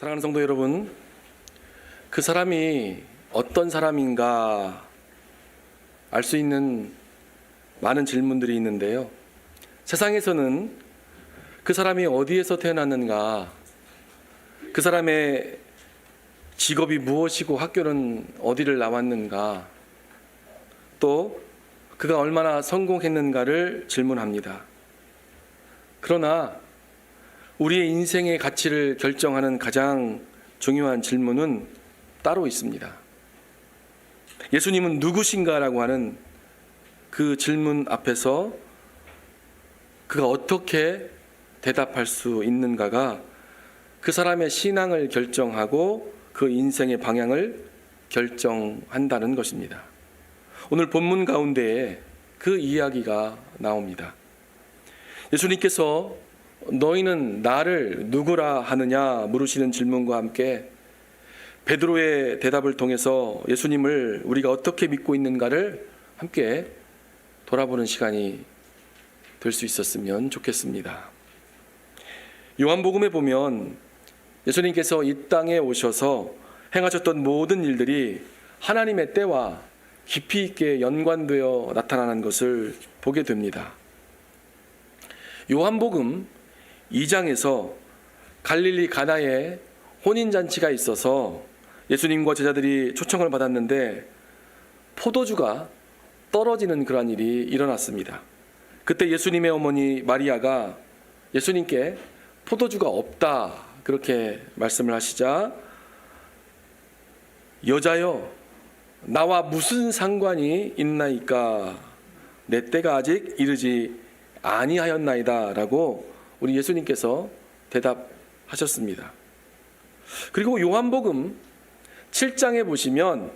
사랑하는 성도 여러분, 그 사람이 어떤 사람인가 알 수 있는 많은 질문들이 있는데요. 세상에서는 그 사람이 어디에서 태어났는가, 그 사람의 직업이 무엇이고 학교는 어디를 나왔는가, 또 그가 얼마나 성공했는가를 질문합니다. 그러나 우리의 인생의 가치를 결정하는 가장 중요한 질문은 따로 있습니다. 예수님은 누구신가라고 하는 그 질문 앞에서 그가 어떻게 대답할 수 있는가가 그 사람의 신앙을 결정하고 그 인생의 방향을 결정한다는 것입니다. 오늘 본문 가운데에 그 이야기가 나옵니다. 예수님께서 너희는 나를 누구라 하느냐 물으시는 질문과 함께 베드로의 대답을 통해서 예수님을 우리가 어떻게 믿고 있는가를 함께 돌아보는 시간이 될 수 있었으면 좋겠습니다. 요한복음에 보면 예수님께서 이 땅에 오셔서 행하셨던 모든 일들이 하나님의 때와 깊이 있게 연관되어 나타나는 것을 보게 됩니다. 요한복음 2장에서 갈릴리 가나에 혼인잔치가 있어서 예수님과 제자들이 초청을 받았는데 포도주가 떨어지는 그러한 일이 일어났습니다. 그때 예수님의 어머니 마리아가 예수님께 포도주가 없다 그렇게 말씀을 하시자, 여자여 나와 무슨 상관이 있나이까, 내 때가 아직 이르지 아니하였나이다 라고 우리 예수님께서 대답하셨습니다. 그리고 요한복음 7장에 보시면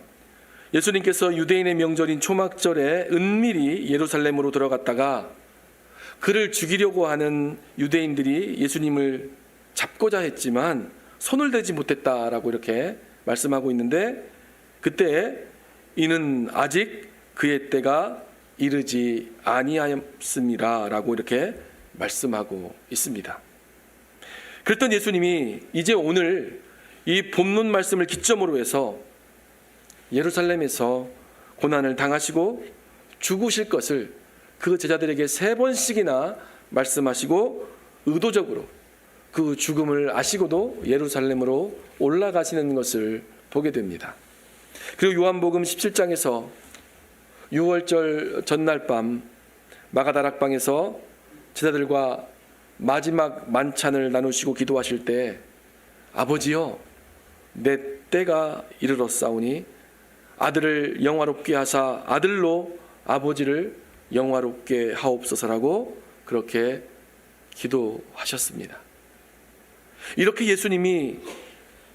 예수님께서 유대인의 명절인 초막절에 은밀히 예루살렘으로 들어갔다가 그를 죽이려고 하는 유대인들이 예수님을 잡고자 했지만 손을 대지 못했다라고 이렇게 말씀하고 있는데, 그때 이는 아직 그의 때가 이르지 아니하였습니다 라고 이렇게 말씀하고 있습니다. 그랬던 예수님이 이제 오늘 이 본문 말씀을 기점으로 해서 예루살렘에서 고난을 당하시고 죽으실 것을 그 제자들에게 3번씩이나 말씀하시고 의도적으로 그 죽음을 아시고도 예루살렘으로 올라가시는 것을 보게 됩니다. 그리고 요한복음 17장에서 6월절 전날 밤 마가다락방에서 제자들과 마지막 만찬을 나누시고 기도하실 때 아버지여 내 때가 이르렀사오니 아들을 영화롭게 하사 아들로 아버지를 영화롭게 하옵소서라고 그렇게 기도하셨습니다. 이렇게 예수님이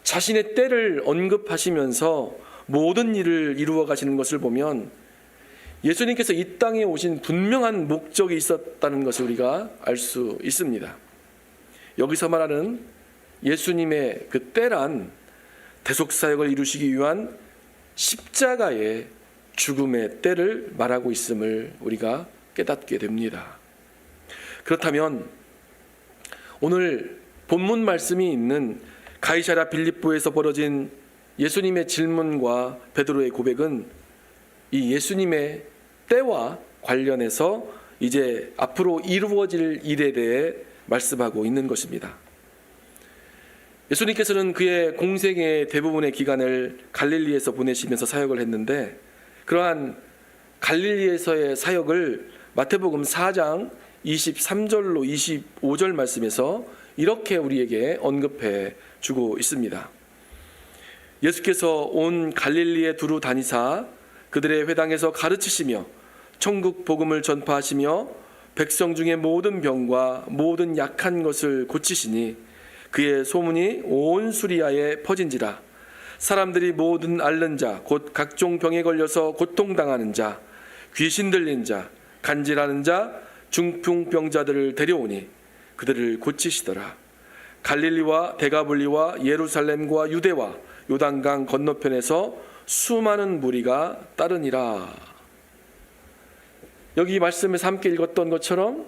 자신의 때를 언급하시면서 모든 일을 이루어 가시는 것을 보면 예수님께서 이 땅에 오신 분명한 목적이 있었다는 것을 우리가 알 수 있습니다. 여기서 말하는 예수님의 그 때란 대속사역을 이루시기 위한 십자가의 죽음의 때를 말하고 있음을 우리가 깨닫게 됩니다. 그렇다면 오늘 본문 말씀이 있는 가이사랴 빌립보에서 벌어진 예수님의 질문과 베드로의 고백은 이 예수님의 때와 관련해서 이제 앞으로 이루어질 일에 대해 말씀하고 있는 것입니다. 예수님께서는 그의 공생의 대부분의 기간을 갈릴리에서 보내시면서 사역을 했는데, 그러한 갈릴리에서의 사역을 마태복음 4장 23절로 25절 말씀에서 이렇게 우리에게 언급해 주고 있습니다. 예수께서 온 갈릴리에 두루 다니사 그들의 회당에서 가르치시며 천국 복음을 전파하시며 백성 중에 모든 병과 모든 약한 것을 고치시니 그의 소문이 온 수리아에 퍼진지라. 사람들이 모든 앓는 자 곧 각종 병에 걸려서 고통당하는 자, 귀신 들린 자, 간질하는 자, 중풍병자들을 데려오니 그들을 고치시더라. 갈릴리와 데가볼리와 예루살렘과 유대와 요단강 건너편에서 수많은 무리가 따르니라. 여기 말씀에서 함께 읽었던 것처럼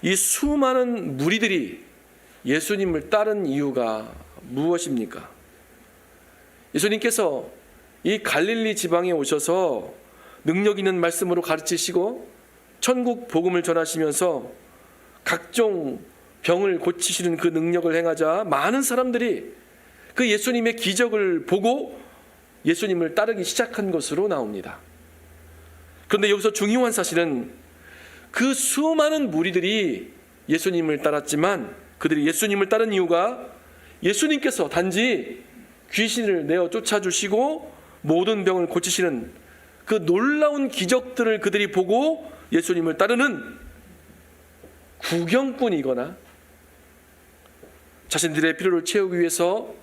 이 수많은 무리들이 예수님을 따른 이유가 무엇입니까? 예수님께서 이 갈릴리 지방에 오셔서 능력 있는 말씀으로 가르치시고 천국 복음을 전하시면서 각종 병을 고치시는 그 능력을 행하자 많은 사람들이 그 예수님의 기적을 보고 예수님을 따르기 시작한 것으로 나옵니다. 그런데 여기서 중요한 사실은 그 수많은 무리들이 예수님을 따랐지만 그들이 예수님을 따른 이유가 예수님께서 단지 귀신을 내어 쫓아주시고 모든 병을 고치시는 그 놀라운 기적들을 그들이 보고 예수님을 따르는 구경꾼이거나 자신들의 필요를 채우기 위해서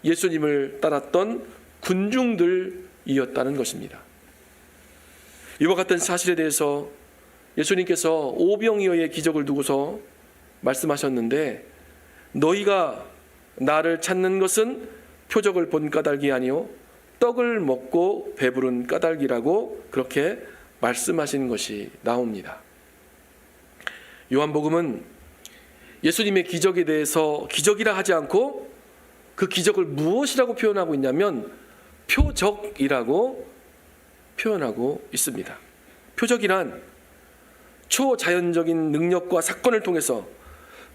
예수님을 따랐던 군중들이었다는 것입니다. 이와 같은 사실에 대해서 예수님께서 오병이어의 기적을 두고서 말씀하셨는데 너희가 나를 찾는 것은 표적을 본 까닭이 아니요 떡을 먹고 배부른 까닭이라고 그렇게 말씀하신 것이 나옵니다. 요한복음은 예수님의 기적에 대해서 기적이라 하지 않고 그 기적을 무엇이라고 표현하고 있냐면 표적이라고 표현하고 있습니다. 표적이란 초자연적인 능력과 사건을 통해서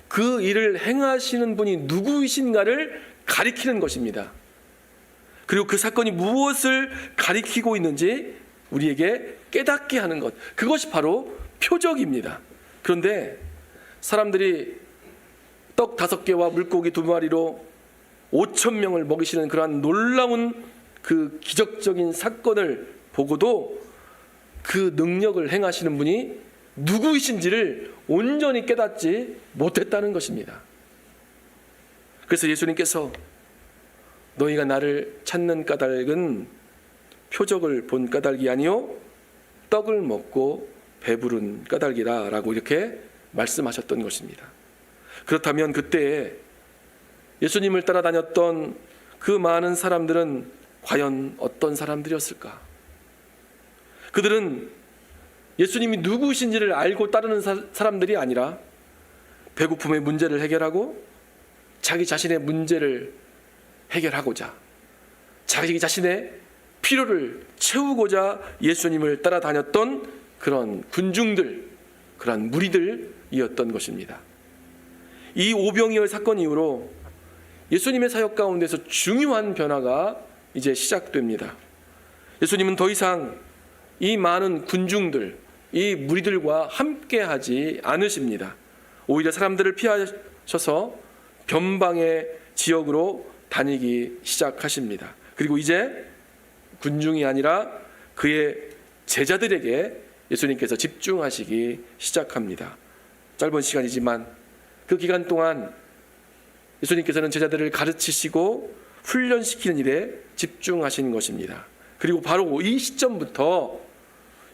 그 일을 행하시는 분이 누구이신가를 가리키는 것입니다. 그리고 그 사건이 무엇을 가리키고 있는지 우리에게 깨닫게 하는 것, 그것이 바로 표적입니다. 그런데 사람들이 떡 5개와 물고기 2마리로 5,000명을 먹이시는 그러한 놀라운 그 기적적인 사건을 보고도 그 능력을 행하시는 분이 누구이신지를 온전히 깨닫지 못했다는 것입니다. 그래서 예수님께서 너희가 나를 찾는 까닭은 표적을 본 까닭이 아니요 떡을 먹고 배부른 까닭이라 라고 이렇게 말씀하셨던 것입니다. 그렇다면 그때에 예수님을 따라다녔던 그 많은 사람들은 과연 어떤 사람들이었을까? 그들은 예수님이 누구신지를 알고 따르는 사람들이 아니라 배고픔의 문제를 해결하고 자기 자신의 문제를 해결하고자 자기 자신의 필요를 채우고자 예수님을 따라다녔던 그런 군중들, 그런 무리들이었던 것입니다. 이 오병이어 사건 이후로 예수님의 사역 가운데서 중요한 변화가 이제 시작됩니다. 예수님은 더 이상 이 많은 군중들, 이 무리들과 함께하지 않으십니다. 오히려 사람들을 피하셔서 변방의 지역으로 다니기 시작하십니다. 그리고 이제 군중이 아니라 그의 제자들에게 예수님께서 집중하시기 시작합니다. 짧은 시간이지만 그 기간 동안 예수님께서는 제자들을 가르치시고 훈련시키는 일에 집중하신 것입니다. 그리고 바로 이 시점부터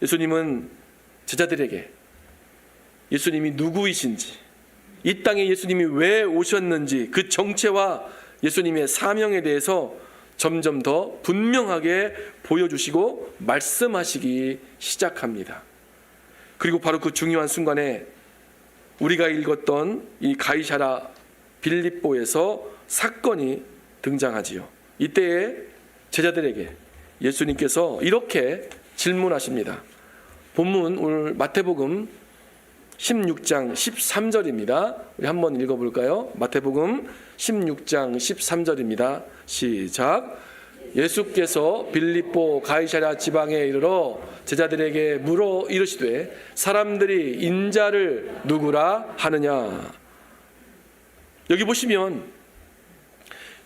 예수님은 제자들에게 예수님이 누구이신지, 이 땅에 예수님이 왜 오셨는지 그 정체와 예수님의 사명에 대해서 점점 더 분명하게 보여주시고 말씀하시기 시작합니다. 그리고 바로 그 중요한 순간에 우리가 읽었던 이 가이사랴 빌립보에서 사건이 등장하지요. 이때에 제자들에게 예수님께서 이렇게 질문하십니다. 본문 오늘 마태복음 16장 13절입니다. 우리 한번 읽어볼까요? 마태복음 16장 13절입니다. 시작. 예수께서 빌립보 가이사랴 지방에 이르러 제자들에게 물어 이르시되 사람들이 인자를 누구라 하느냐. 여기 보시면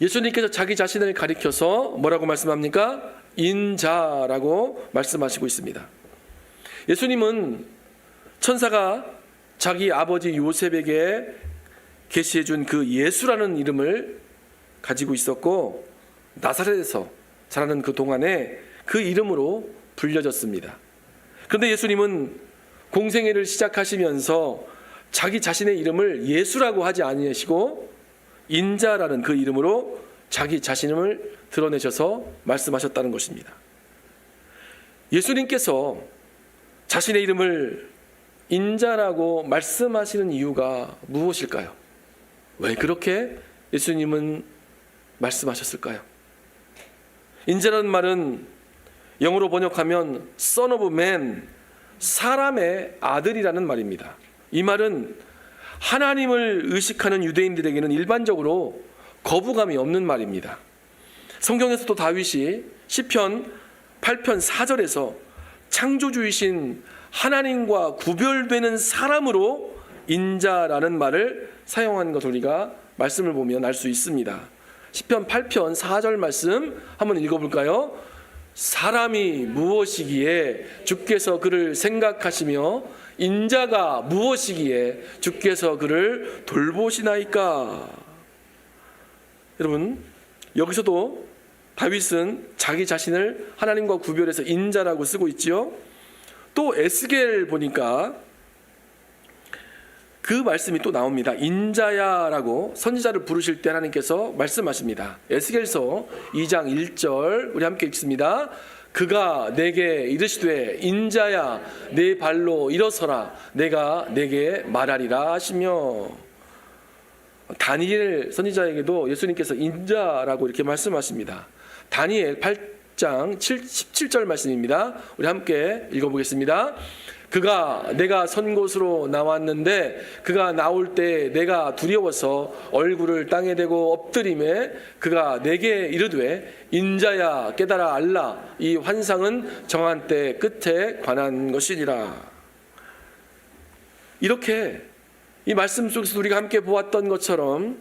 예수님께서 자기 자신을 가리켜서 뭐라고 말씀합니까? 인자라고 말씀하시고 있습니다. 예수님은 천사가 자기 아버지 요셉에게 계시해 준 그 예수라는 이름을 가지고 있었고 나사렛에서 자라는 그 동안에 그 이름으로 불려졌습니다. 그런데 예수님은 공생애를 시작하시면서 자기 자신의 이름을 예수라고 하지 아니하시고 인자라는 그 이름으로 자기 자신을 드러내셔서 말씀하셨다는 것입니다. 예수님께서 자신의 이름을 인자라고 말씀하시는 이유가 무엇일까요? 왜 그렇게 예수님은 말씀하셨을까요? 인자라는 말은 영어로 번역하면 Son of Man, 사람의 아들이라는 말입니다. 이 말은 하나님을 의식하는 유대인들에게는 일반적으로 거부감이 없는 말입니다. 성경에서도 다윗이 시편 8편 4절에서 창조주이신 하나님과 구별되는 사람으로 인자라는 말을 사용한 것을 우리가 말씀을 보면 알 수 있습니다. 시편 8편 4절 말씀 한번 읽어볼까요? 사람이 무엇이기에 주께서 그를 생각하시며 인자가 무엇이기에 주께서 그를 돌보시나이까. 여러분, 여기서도 다윗은 자기 자신을 하나님과 구별해서 인자라고 쓰고 있지요. 또 에스겔 보니까 그 말씀이 또 나옵니다. 인자야라고 선지자를 부르실 때 하나님께서 말씀하십니다. 에스겔서 2장 1절 우리 함께 읽습니다. 그가 내게 이르시되 인자야 내 발로 일어서라 내가 내게 말하리라 하시며, 다니엘 선지자에게도 예수님께서 인자라고 이렇게 말씀하십니다. 다니엘 8장 17절 말씀입니다. 우리 함께 읽어보겠습니다. 그가 내가 선 곳으로 나왔는데 그가 나올 때 내가 두려워서 얼굴을 땅에 대고 엎드림에 그가 내게 이르되 인자야 깨달아 알라 이 환상은 정한 때 끝에 관한 것이니라. 이렇게 이 말씀 속에서 우리가 함께 보았던 것처럼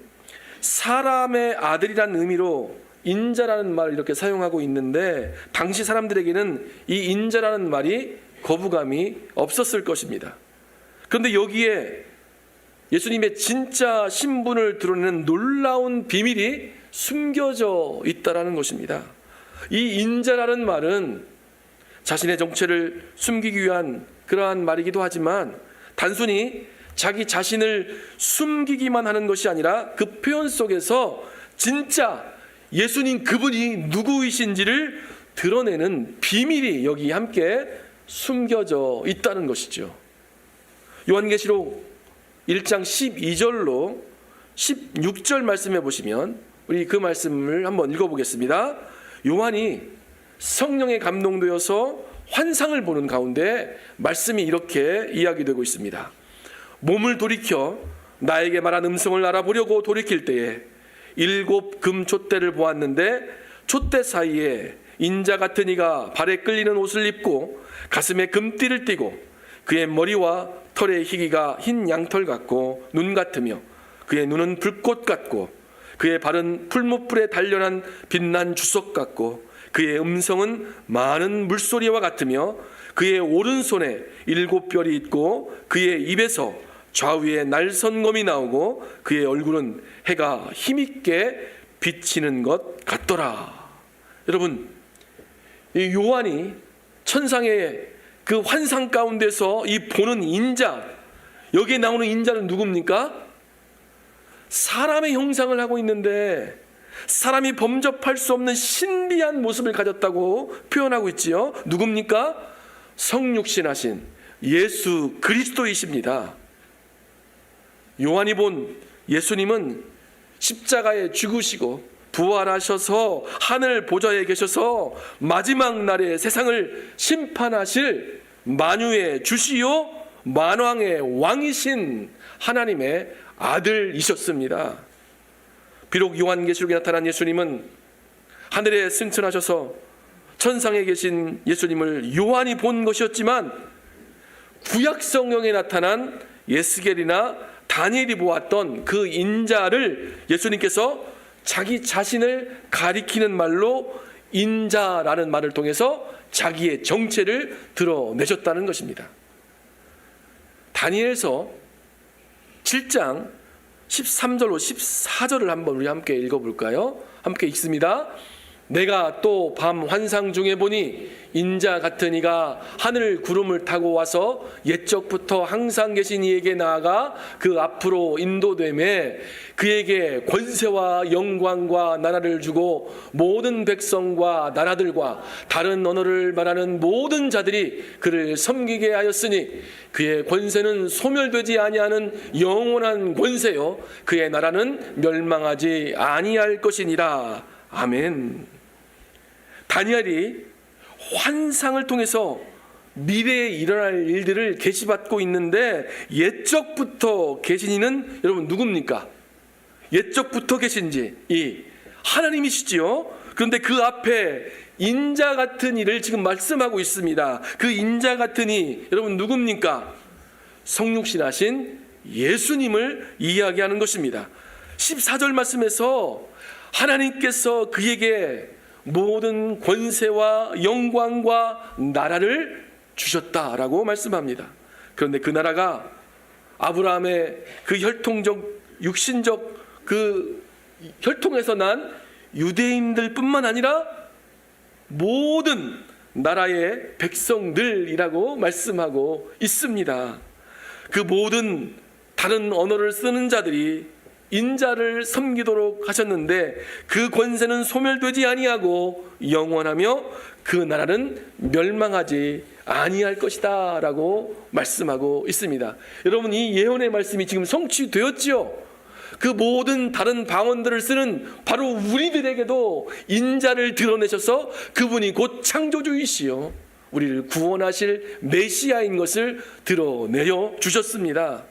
사람의 아들이라는 의미로 인자라는 말을 이렇게 사용하고 있는데, 당시 사람들에게는 이 인자라는 말이 거부감이 없었을 것입니다. 그런데 여기에 예수님의 진짜 신분을 드러내는 놀라운 비밀이 숨겨져 있다라는 것입니다. 이 인자라는 말은 자신의 정체를 숨기기 위한 그러한 말이기도 하지만 단순히 자기 자신을 숨기기만 하는 것이 아니라 그 표현 속에서 진짜 예수님 그분이 누구이신지를 드러내는 비밀이 여기 함께 숨겨져 있다는 것이죠. 요한계시록 1장 12절로 16절 말씀해 보시면 우리 그 말씀을 한번 읽어보겠습니다. 요한이 성령에 감동되어서 환상을 보는 가운데 말씀이 이렇게 이야기되고 있습니다. 몸을 돌이켜 나에게 말한 음성을 알아보려고 돌이킬 때에 7 금촛대를 보았는데 촛대 사이에 인자 같은 이가 발에 끌리는 옷을 입고 가슴에 금띠를 띠고 그의 머리와 털의 희기가 흰 양털 같고 눈 같으며 그의 눈은 불꽃 같고 그의 발은 풀무불에 단련한 빛난 주석 같고 그의 음성은 많은 물소리와 같으며 그의 오른손에 7 별이 있고 그의 입에서 좌우에 날선검이 나오고 그의 얼굴은 해가 힘있게 비치는 것 같더라. 여러분, 이 요한이 천상의 그 환상 가운데서 이 보는 인자, 여기에 나오는 인자는 누굽니까? 사람의 형상을 하고 있는데 사람이 범접할 수 없는 신비한 모습을 가졌다고 표현하고 있지요. 누굽니까? 성육신하신 예수 그리스도이십니다. 요한이 본 예수님은 십자가에 죽으시고 부활하셔서 하늘 보좌에 계셔서 마지막 날에 세상을 심판하실 만유의 주시요 만왕의 왕이신 하나님의 아들이셨습니다. 비록 요한계시록에 나타난 예수님은 하늘에 승천하셔서 천상에 계신 예수님을 요한이 본 것이었지만 구약 성경에 나타난 에스겔이나 다니엘이 보았던 그 인자를 예수님께서 자기 자신을 가리키는 말로 인자라는 말을 통해서 자기의 정체를 드러내셨다는 것입니다. 다니엘서 7장 13절로 14절을 한번 우리 함께 읽어볼까요? 함께 읽습니다. 내가 또 밤 환상 중에 보니 인자 같은 이가 하늘 구름을 타고 와서 옛적부터 항상 계신 이에게 나아가 그 앞으로 인도되매 그에게 권세와 영광과 나라를 주고 모든 백성과 나라들과 다른 언어를 말하는 모든 자들이 그를 섬기게 하였으니 그의 권세는 소멸되지 아니하는 영원한 권세요 그의 나라는 멸망하지 아니할 것이니라. 아멘. 다니엘이 환상을 통해서 미래에 일어날 일들을 계시받고 있는데 옛적부터 계신 이는 여러분 누굽니까? 옛적부터 계신지 이 하나님이시지요. 그런데 그 앞에 인자 같은 이를 지금 말씀하고 있습니다. 그 인자 같은 이 여러분 누굽니까? 성육신하신 예수님을 이야기하는 것입니다. 14절 말씀에서 하나님께서 그에게 모든 권세와 영광과 나라를 주셨다라고 말씀합니다. 그런데 그 나라가 아브라함의 그 혈통적 육신적 그 혈통에서 난 유대인들 뿐만 아니라 모든 나라의 백성들이라고 말씀하고 있습니다. 그 모든 다른 언어를 쓰는 자들이 인자를 섬기도록 하셨는데 그 권세는 소멸되지 아니하고 영원하며 그 나라는 멸망하지 아니할 것이다 라고 말씀하고 있습니다. 여러분 이 예언의 말씀이 지금 성취되었지요. 그 모든 다른 방언들을 쓰는 바로 우리들에게도 인자를 드러내셔서 그분이 곧 창조주이시요 우리를 구원하실 메시아인 것을 드러내려 주셨습니다.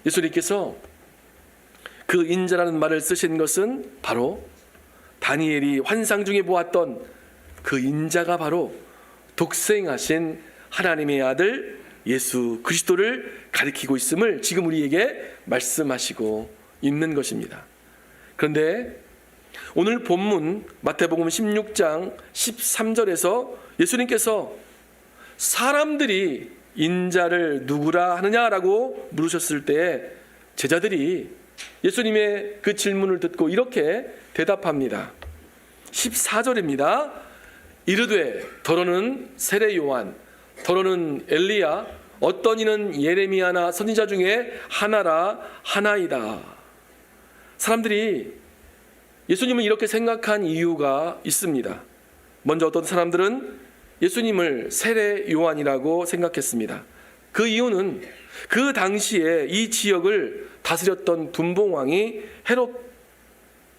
예수님께서 그 인자라는 말을 쓰신 것은 바로 다니엘이 환상 중에 보았던 그 인자가 바로 독생하신 하나님의 아들 예수 그리스도를 가리키고 있음을 지금 우리에게 말씀하시고 있는 것입니다. 그런데 오늘 본문 마태복음 16장 13절에서 예수님께서 사람들이 인자를 누구라 하느냐라고 물으셨을 때 제자들이 예수님의 그 질문을 듣고 이렇게 대답합니다. 14절입니다. 이르되 더러는 세례 요한, 더러는 엘리야, 어떤 이는 예레미야나 선지자 중에 하나라 하나이다. 사람들이 예수님을 이렇게 생각한 이유가 있습니다. 먼저 어떤 사람들은 예수님을 세례 요한이라고 생각했습니다. 그 이유는 그 당시에 이 지역을 다스렸던 분봉왕이 헤롯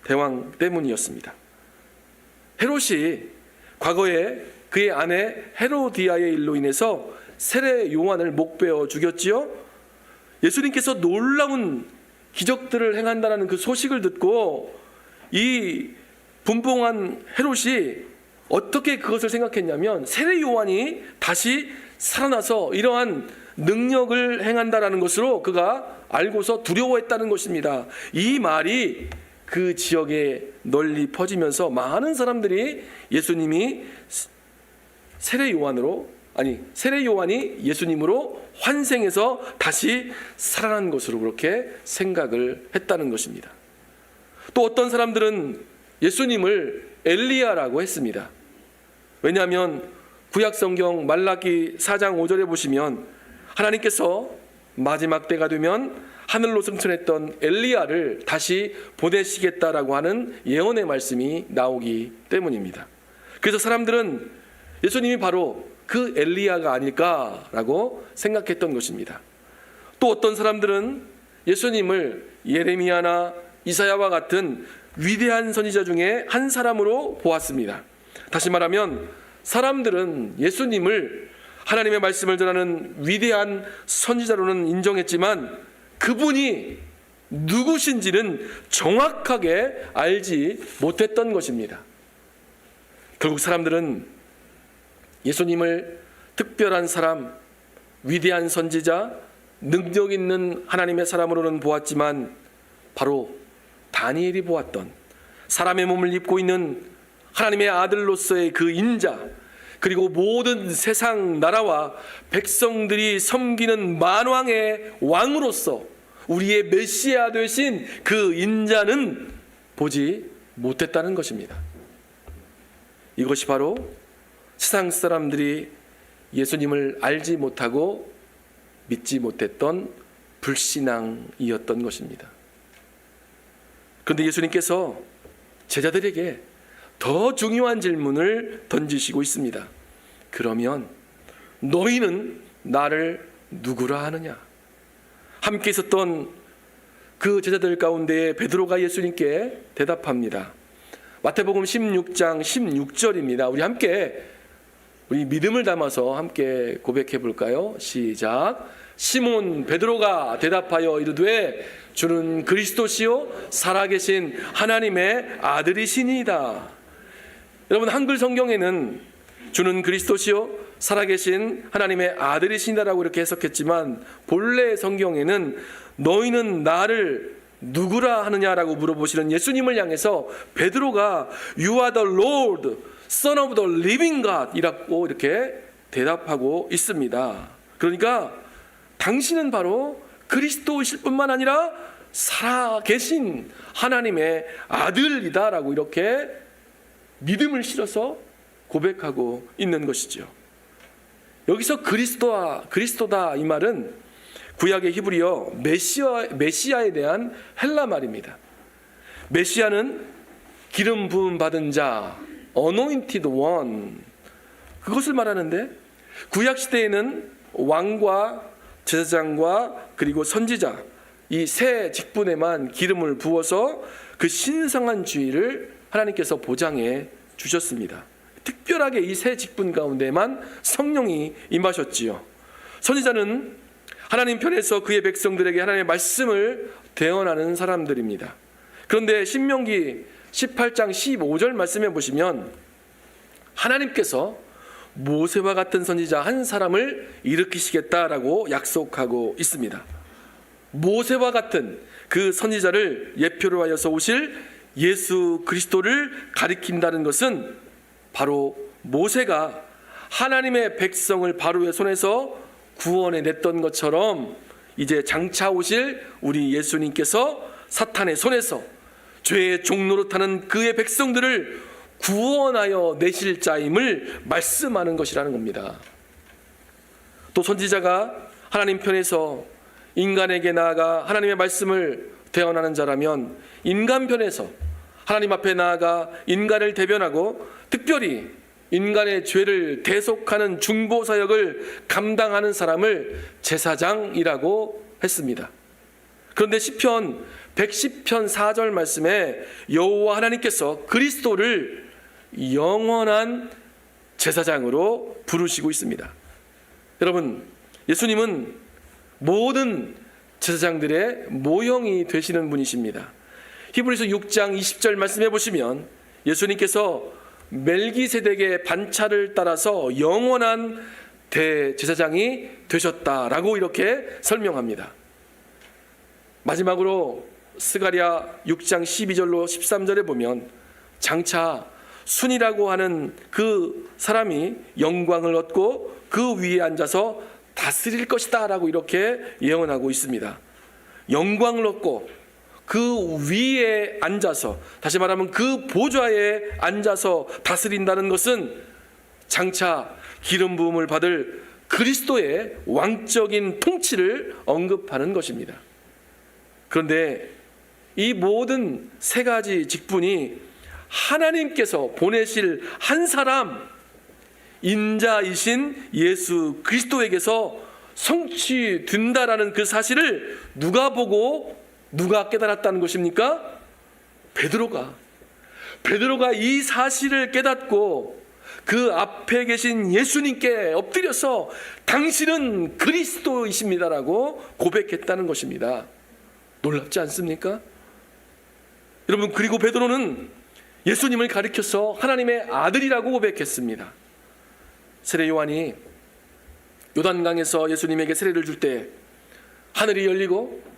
대왕 때문이었습니다. 헤롯이 과거에 그의 아내 헤로디아의 일로 인해서 세례 요한을 목베어 죽였지요. 예수님께서 놀라운 기적들을 행한다는 그 소식을 듣고 이 분봉한 헤롯이 어떻게 그것을 생각했냐면 세례 요한이 다시 살아나서 이러한 능력을 행한다라는 것으로 그가 알고서 두려워했다는 것입니다. 이 말이 그 지역에 널리 퍼지면서 많은 사람들이 예수님이 세례 요한이 예수님으로 환생해서 다시 살아난 것으로 그렇게 생각을 했다는 것입니다. 또 어떤 사람들은 예수님을 엘리야라고 했습니다. 왜냐하면 구약성경 말라기 4장 5절에 보시면 하나님께서 마지막 때가 되면 하늘로 승천했던 엘리야를 다시 보내시겠다라고 하는 예언의 말씀이 나오기 때문입니다. 그래서 사람들은 예수님이 바로 그 엘리야가 아닐까라고 생각했던 것입니다. 또 어떤 사람들은 예수님을 예레미야나 이사야와 같은 위대한 선지자 중에 한 사람으로 보았습니다. 다시 말하면 사람들은 예수님을 하나님의 말씀을 전하는 위대한 선지자로는 인정했지만 그분이 누구신지는 정확하게 알지 못했던 것입니다. 결국 사람들은 예수님을 특별한 사람, 위대한 선지자, 능력 있는 하나님의 사람으로는 보았지만 바로 다니엘이 보았던 사람의 몸을 입고 있는 하나님의 아들로서의 그 인자, 그리고 모든 세상 나라와 백성들이 섬기는 만왕의 왕으로서 우리의 메시아 되신 그 인자는 보지 못했다는 것입니다. 이것이 바로 세상 사람들이 예수님을 알지 못하고 믿지 못했던 불신앙이었던 것입니다. 그런데 예수님께서 제자들에게 더 중요한 질문을 던지시고 있습니다. 그러면 너희는 나를 누구라 하느냐? 함께 있었던 그 제자들 가운데 베드로가 예수님께 대답합니다. 마태복음 16장 16절입니다. 우리 믿음을 담아서 함께 고백해 볼까요? 시작. 시몬 베드로가 대답하여 이르되 주는 그리스도시요 살아계신 하나님의 아들이시니이다. 여러분, 한글 성경에는 주는 그리스도시요 살아계신 하나님의 아들이시니다라고 이렇게 해석했지만 본래 성경에는 너희는 나를 누구라 하느냐라고 물어보시는 예수님을 향해서 베드로가 You are the Lord, Son of the Living God 이라고 이렇게 대답하고 있습니다. 그러니까 당신은 바로 그리스도이실 뿐만 아니라 살아계신 하나님의 아들이다라고 이렇게 믿음을 실어서 고백하고 있는 것이죠. 여기서 그리스도다 이 말은 구약의 히브리어 메시아에 대한 헬라 말입니다. 메시아는 기름 부음 받은 자, anointed one, 그것을 말하는데 구약 시대에는 왕과 제사장과 그리고 선지자 이 세 직분에만 기름을 부어서 그 신성한 주의를 하나님께서 보장해 주셨습니다. 특별하게 이 세 직분 가운데만 성령이 임하셨지요. 선지자는 하나님 편에서 그의 백성들에게 하나님의 말씀을 대언하는 사람들입니다. 그런데 신명기 18장 15절 말씀해 보시면 하나님께서 모세와 같은 선지자 한 사람을 일으키시겠다라고 약속하고 있습니다. 모세와 같은 그 선지자를 예표로 하여서 오실 예수 그리스도를 가리킨다는 것은 바로 모세가 하나님의 백성을 바로의 손에서 구원해 냈던 것처럼 이제 장차 오실 우리 예수님께서 사탄의 손에서 죄의 종로로 타는 그의 백성들을 구원하여 내실 자임을 말씀하는 것이라는 겁니다. 또 선지자가 하나님 편에서 인간에게 나아가 하나님의 말씀을 대언하는 자라면 인간 편에서 하나님 앞에 나아가 인간을 대변하고 특별히 인간의 죄를 대속하는 중보사역을 감당하는 사람을 제사장이라고 했습니다. 그런데 시편 110편 4절 말씀에 여호와 하나님께서 그리스도를 영원한 제사장으로 부르시고 있습니다. 여러분, 예수님은 모든 제사장들의 모형이 되시는 분이십니다. 히브리서 6장 20절 말씀해 보시면 예수님께서 멜기세덱의 반차를 따라서 영원한 대제사장이 되셨다라고 이렇게 설명합니다. 마지막으로 스가랴 6장 12절로 13절에 보면 장차 순이라고 하는 그 사람이 영광을 얻고 그 위에 앉아서 다스릴 것이다 라고 이렇게 예언하고 있습니다. 영광을 얻고 그 위에 앉아서, 다시 말하면 그 보좌에 앉아서 다스린다는 것은 장차 기름 부음을 받을 그리스도의 왕적인 통치를 언급하는 것입니다. 그런데 이 모든 세 가지 직분이 하나님께서 보내실 한 사람, 인자이신 예수 그리스도에게서 성취된다라는 그 사실을 누가 보고 누가 깨달았다는 것입니까? 베드로가 이 사실을 깨닫고 그 앞에 계신 예수님께 엎드려서 당신은 그리스도이십니다라고 고백했다는 것입니다. 놀랍지 않습니까? 여러분, 그리고 베드로는 예수님을 가리켜서 하나님의 아들이라고 고백했습니다. 세례 요한이 요단강에서 예수님에게 세례를 줄 때 하늘이 열리고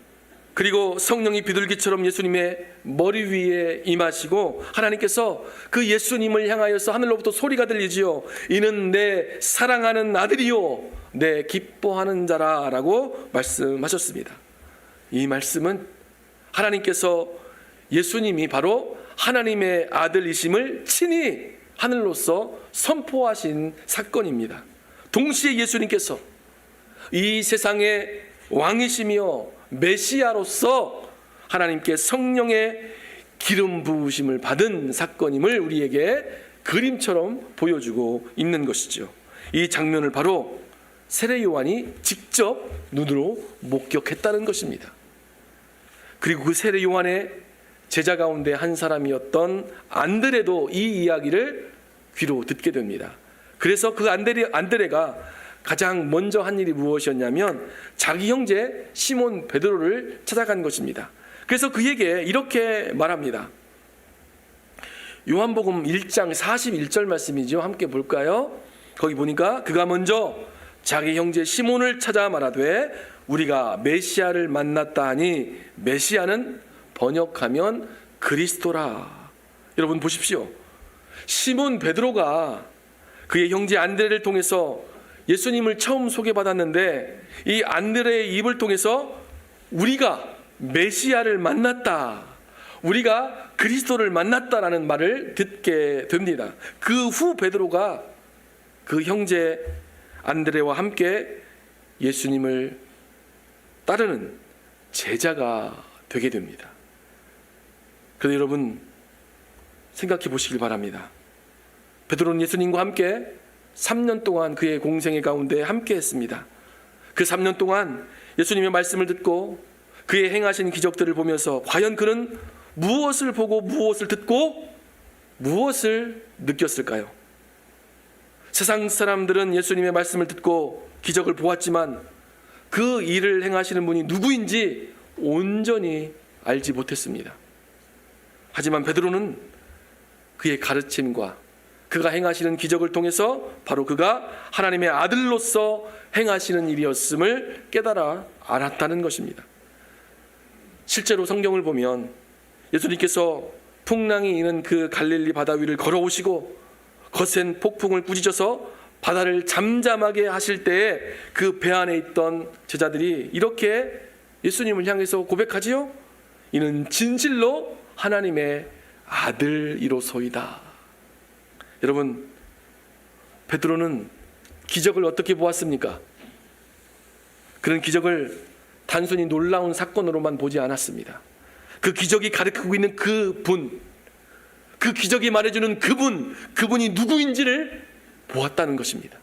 그리고 성령이 비둘기처럼 예수님의 머리 위에 임하시고 하나님께서 그 예수님을 향하여서 하늘로부터 소리가 들리지요. 이는 내 사랑하는 아들이요 내 기뻐하는 자라라고 말씀하셨습니다. 이 말씀은 하나님께서 예수님이 바로 하나님의 아들이심을 친히 하늘로서 선포하신 사건입니다. 동시에 예수님께서 이 세상의 왕이시며 메시아로서 하나님께 성령의 기름 부으심을 받은 사건임을 우리에게 그림처럼 보여주고 있는 것이죠. 이 장면을 바로 세례 요한이 직접 눈으로 목격했다는 것입니다. 그리고 그 세례 요한의 제자 가운데 한 사람이었던 안드레도 이 이야기를 귀로 듣게 됩니다. 그래서 그 안드레가 가장 먼저 한 일이 무엇이었냐면 자기 형제 시몬 베드로를 찾아간 것입니다. 그래서 그에게 이렇게 말합니다. 요한복음 1장 41절 말씀이죠. 함께 볼까요? 거기 보니까 그가 먼저 자기 형제 시몬을 찾아 말하되 우리가 메시아를 만났다 하니, 메시아는 번역하면 그리스도라. 여러분 보십시오. 시몬 베드로가 그의 형제 안드레를 통해서 예수님을 처음 소개받았는데, 이 안드레의 입을 통해서 우리가 메시아를 만났다, 우리가 그리스도를 만났다라는 말을 듣게 됩니다. 그 후 베드로가 그 형제 안드레와 함께 예수님을 따르는 제자가 되게 됩니다. 그런데 여러분 생각해 보시길 바랍니다. 베드로는 예수님과 함께 3년 동안 그의 공생의 가운데 함께 했습니다. 그 3년 동안 예수님의 말씀을 듣고 그의 행하신 기적들을 보면서 과연 그는 무엇을 보고 무엇을 듣고 무엇을 느꼈을까요? 세상 사람들은 예수님의 말씀을 듣고 기적을 보았지만 그 일을 행하시는 분이 누구인지 온전히 알지 못했습니다. 하지만 베드로는 그의 가르침과 그가 행하시는 기적을 통해서 바로 그가 하나님의 아들로서 행하시는 일이었음을 깨달아 알았다는 것입니다. 실제로 성경을 보면 예수님께서 풍랑이 있는 그 갈릴리 바다 위를 걸어오시고 거센 폭풍을 꾸짖어서 바다를 잠잠하게 하실 때에 그 배 안에 있던 제자들이 이렇게 예수님을 향해서 고백하지요. 이는 진실로 하나님의 아들이로소이다. 여러분, 베드로는 기적을 어떻게 보았습니까? 그런 기적을 단순히 놀라운 사건으로만 보지 않았습니다. 그 기적이 가르치고 있는 그분, 그 기적이 말해주는 그분이 누구인지를 보았다는 것입니다.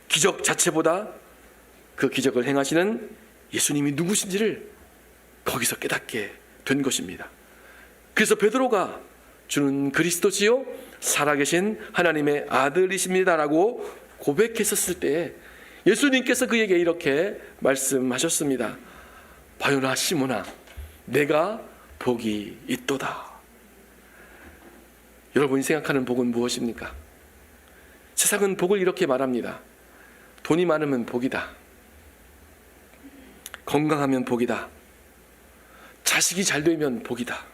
기적 자체보다 그 기적을 행하시는 예수님이 누구신지를 거기서 깨닫게 된 것입니다. 그래서 베드로가 주는 그리스도시요 살아계신 하나님의 아들이십니다라고 고백했었을 때 예수님께서 그에게 이렇게 말씀하셨습니다. 바요나 시몬아, 내가 복이 있도다. 여러분이 생각하는 복은 무엇입니까? 세상은 복을 이렇게 말합니다. 돈이 많으면 복이다. 건강하면 복이다. 자식이 잘 되면 복이다.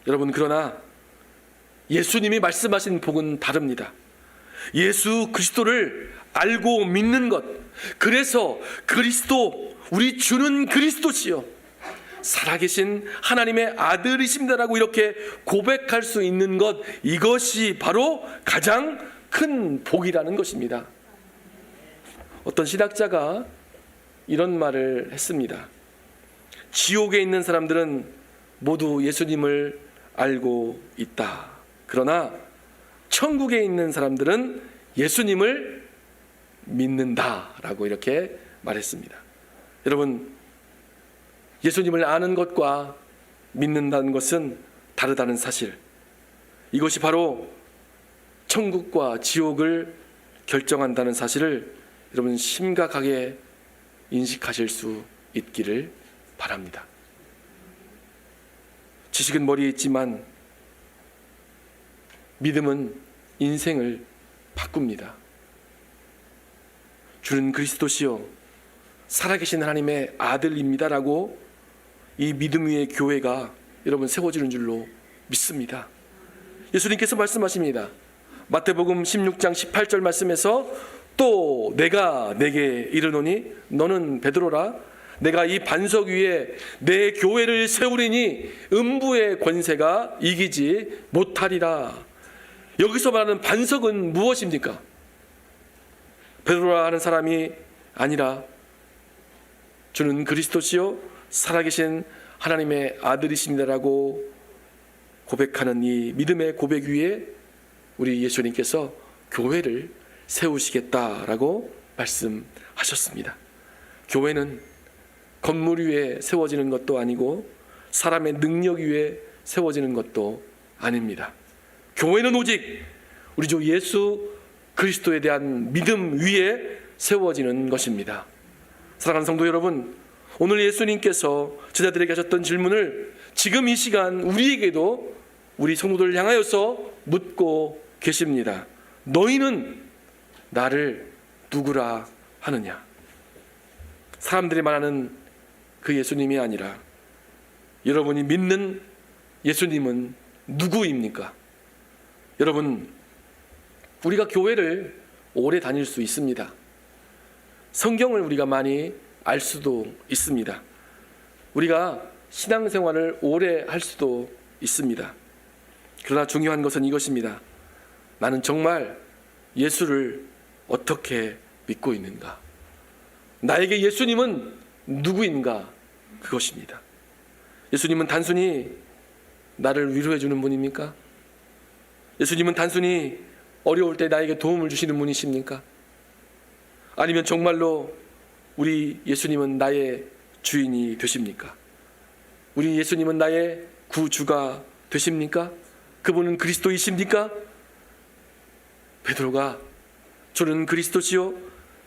여러분, 그러나 예수님이 말씀하신 복은 다릅니다. 예수 그리스도를 알고 믿는 것, 그래서 그리스도, 우리 주는 그리스도시요 살아계신 하나님의 아들이십니다라고 이렇게 고백할 수 있는 것, 이것이 바로 가장 큰 복이라는 것입니다. 어떤 신학자가 이런 말을 했습니다. 지옥에 있는 사람들은 모두 예수님을 알고 있다. 그러나 천국에 있는 사람들은 예수님을 믿는다라고 이렇게 말했습니다. 여러분, 예수님을 아는 것과 믿는다는 것은 다르다는 사실, 이것이 바로 천국과 지옥을 결정한다는 사실을 여러분 심각하게 인식하실 수 있기를 바랍니다. 지식은 머리에 있지만 믿음은 인생을 바꿉니다. 주는 그리스도시요 살아계신 하나님의 아들입니다라고 이 믿음 위의 교회가 여러분 세워지는 줄로 믿습니다. 예수님께서 말씀하십니다. 마태복음 16장 18절 말씀에서 또 내가 내게 이르노니 너는 베드로라, 내가 이 반석 위에 내 교회를 세우리니 음부의 권세가 이기지 못하리라. 여기서 말하는 반석은 무엇입니까? 베드로라 하는 사람이 아니라 주는 그리스도시요 살아계신 하나님의 아들이십니다라고 고백하는 이 믿음의 고백 위에 우리 예수님께서 교회를 세우시겠다라고 말씀하셨습니다. 교회는 건물 위에 세워지는 것도 아니고 사람의 능력 위에 세워지는 것도 아닙니다. 교회는 오직 우리 주 예수 그리스도에 대한 믿음 위에 세워지는 것입니다. 사랑하는 성도 여러분, 오늘 예수님께서 제자들에게 하셨던 질문을 지금 이 시간 우리에게도 우리 성도들을 향하여서 묻고 계십니다. 너희는 나를 누구라 하느냐? 사람들이 말하는 그 예수님이 아니라 여러분이 믿는 예수님은 누구입니까? 여러분, 우리가 교회를 오래 다닐 수 있습니다. 성경을 우리가 많이 알 수도 있습니다. 우리가 신앙생활을 오래 할 수도 있습니다. 그러나 중요한 것은 이것입니다. 나는 정말 예수를 어떻게 믿고 있는가? 나에게 예수님은 누구인가? 그것입니다. 예수님은 단순히 나를 위로해 주는 분입니까? 예수님은 단순히 어려울 때 나에게 도움을 주시는 분이십니까? 아니면 정말로 우리 예수님은 나의 주인이 되십니까? 우리 예수님은 나의 구주가 되십니까? 그분은 그리스도이십니까? 베드로가 주는 그리스도시요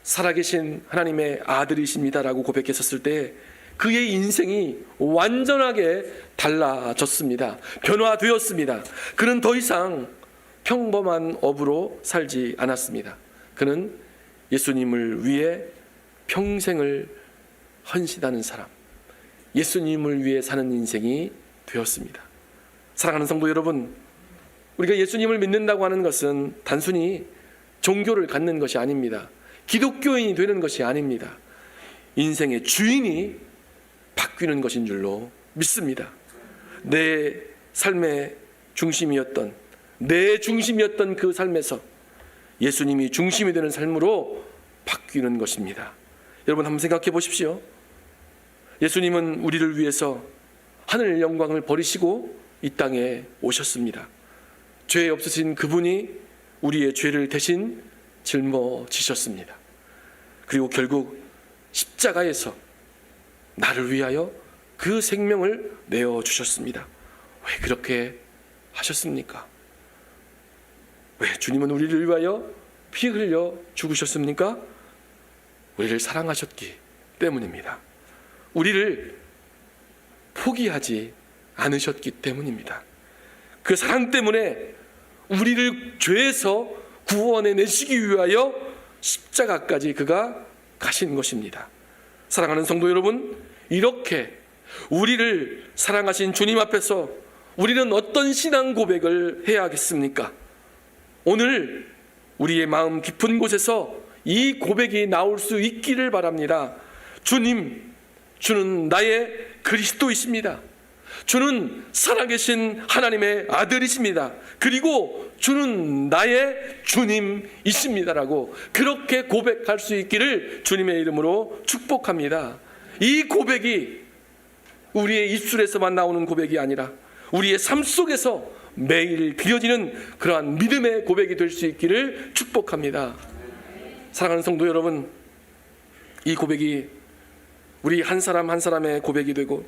살아계신 하나님의 아들이십니다라고 고백했었을 때 그의 인생이 완전하게 달라졌습니다. 변화되었습니다. 그는 더 이상 평범한 어부로 살지 않았습니다. 그는 예수님을 위해 평생을 헌신하는 사람, 예수님을 위해 사는 인생이 되었습니다. 사랑하는 성도 여러분, 우리가 예수님을 믿는다고 하는 것은 단순히 종교를 갖는 것이 아닙니다. 기독교인이 되는 것이 아닙니다. 인생의 주인이 바뀌는 것인 줄로 믿습니다. 내 삶의 중심이었던, 내 중심이었던 그 삶에서 예수님이 중심이 되는 삶으로 바뀌는 것입니다. 여러분 한번 생각해 보십시오. 예수님은 우리를 위해서 하늘 영광을 버리시고 이 땅에 오셨습니다. 죄 없으신 그분이 우리의 죄를 대신 짊어지셨습니다. 그리고 결국 십자가에서 나를 위하여 그 생명을 내어주셨습니다. 왜 그렇게 하셨습니까? 왜 주님은 우리를 위하여 피 흘려 죽으셨습니까? 우리를 사랑하셨기 때문입니다. 우리를 포기하지 않으셨기 때문입니다. 그 사랑 때문에 우리를 죄에서 구원해 내시기 위하여 십자가까지 그가 가신 것입니다. 사랑하는 성도 여러분, 이렇게 우리를 사랑하신 주님 앞에서 우리는 어떤 신앙 고백을 해야 하겠습니까? 오늘 우리의 마음 깊은 곳에서 이 고백이 나올 수 있기를 바랍니다. 주님, 주는 나의 그리스도이십니다. 주는 살아계신 하나님의 아들이십니다. 그리고 주는 나의 주님이십니다라고 그렇게 고백할 수 있기를 주님의 이름으로 축복합니다. 이 고백이 우리의 입술에서만 나오는 고백이 아니라 우리의 삶 속에서 매일 비어지는 그러한 믿음의 고백이 될 수 있기를 축복합니다. 사랑하는 성도 여러분, 이 고백이 우리 한 사람 한 사람의 고백이 되고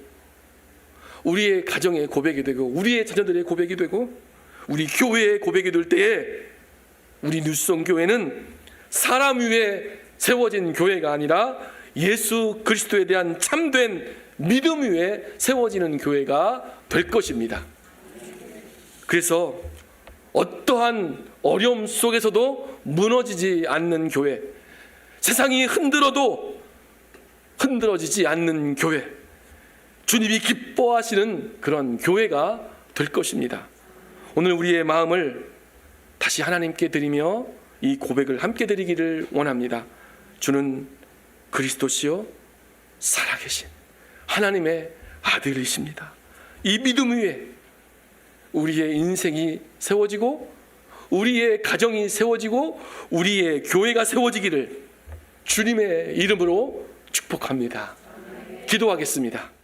우리의 가정의 고백이 되고 우리의 자녀들의 고백이 되고 우리 교회의 고백이 될 때에 우리 뉴스송 교회는 사람 위에 세워진 교회가 아니라 예수 그리스도에 대한 참된 믿음 위에 세워지는 교회가 될 것입니다. 그래서 어떠한 어려움 속에서도 무너지지 않는 교회, 세상이 흔들어도 흔들어지지 않는 교회, 주님이 기뻐하시는 그런 교회가 될 것입니다. 오늘 우리의 마음을 다시 하나님께 드리며 이 고백을 함께 드리기를 원합니다. 주는 그리스도시요 살아계신 하나님의 아들이십니다. 이 믿음 위에 우리의 인생이 세워지고 우리의 가정이 세워지고 우리의 교회가 세워지기를 주님의 이름으로 축복합니다. 기도하겠습니다.